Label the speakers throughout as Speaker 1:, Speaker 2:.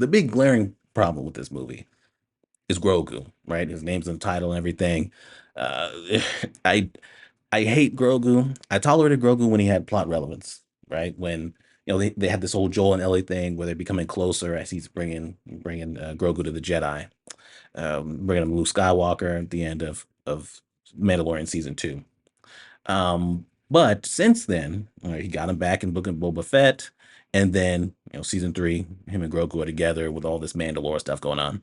Speaker 1: the big glaring problem with this movie is Grogu, right? His name's in the title and everything. Uh, I I hate Grogu. I tolerated Grogu when he had plot relevance, right? When they had this whole Joel and Ellie thing where they're becoming closer as he's bringing Grogu to the Jedi, bringing him Luke Skywalker at the end of Mandalorian season 2. But since then, he got him back in Book of Boba Fett, and then season 3, him and Grogu are together with all this Mandalore stuff going on.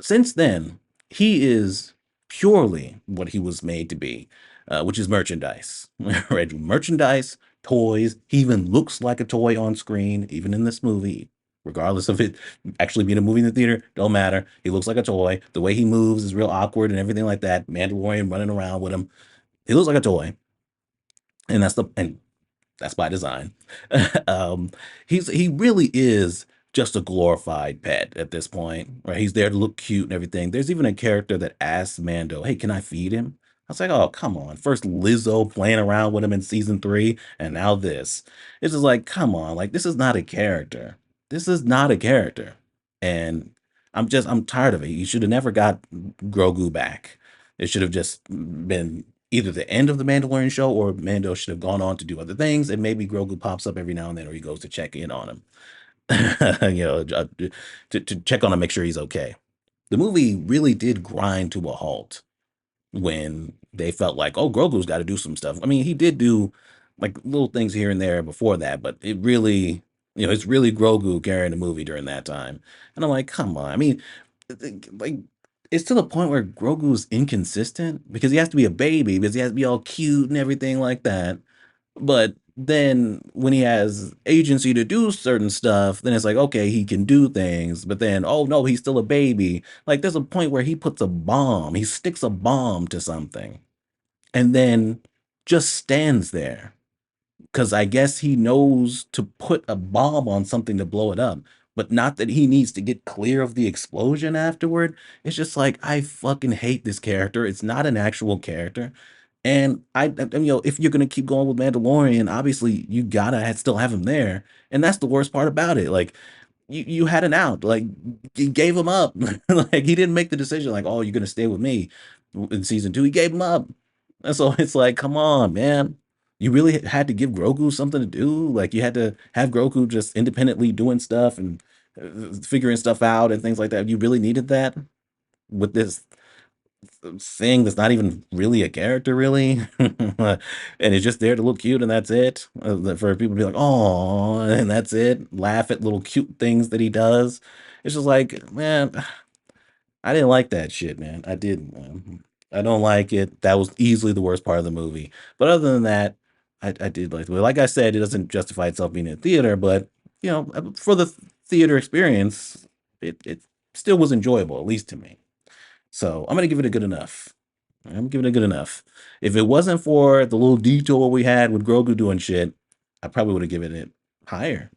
Speaker 1: Since then, he is purely what he was made to be, which is merchandise, right? Merchandise, toys. He even looks like a toy on screen, even in this movie, regardless of it actually being a movie in the theater. Don't matter. He looks like a toy. The way he moves is real awkward and everything like that. Mandalorian running around with him. He looks like a toy, and that's by design. um, he really is just a glorified pet at this point, right? He's there to look cute and everything. There's even a character that asks Mando, "Hey, can I feed him?" I was like, "Oh, come on!" First Lizzo playing around with him in season 3, and now this. It's just like, come on, like this is not a character. This is not a character, and I'm tired of it. You should have never got Grogu back. It should have just been either the end of the Mandalorian show or Mando should have gone on to do other things, and maybe Grogu pops up every now and then, or he goes to check in on him, to check on him, make sure he's okay. The movie really did grind to a halt when they felt like, oh, Grogu's got to do some stuff. I mean, he did do like little things here and there before that, but it really, it's really Grogu carrying the movie during that time. And I'm like, come on. I mean, like it's to the point where Grogu's inconsistent because he has to be a baby because he has to be all cute and everything like that. But then when he has agency to do certain stuff, then it's like, okay, he can do things. But then, oh no, he's still a baby. Like there's a point where he sticks a bomb to something and then just stands there because I guess he knows to put a bomb on something to blow it up, but not that he needs to get clear of the explosion afterward. It's just like I fucking hate this character. It's not an actual character, and if you're gonna keep going with Mandalorian, obviously you gotta still have him there, and that's the worst part about it. Like you had an out, like you gave him up, like he didn't make the decision, like oh you're gonna stay with me in season 2. He gave him up, and so it's like come on, man. You really had to give Grogu something to do. Like you had to have Grogu just independently doing stuff and figuring stuff out and things like that. You really needed that with this thing that's not even really a character, really, and it's just there to look cute, and that's it. For people to be like, "Oh," and that's it. Laugh at little cute things that he does. It's just like, man, I didn't like that shit, man. I didn't. I don't like it. That was easily the worst part of the movie. But other than that, I did like the movie. Like I said, it doesn't justify itself being in theater, but for the theater experience, it still was enjoyable, at least to me. So I'm gonna give it a good enough. I'm giving it a good enough. If it wasn't for the little detour we had with Grogu doing shit, I probably would have given it higher.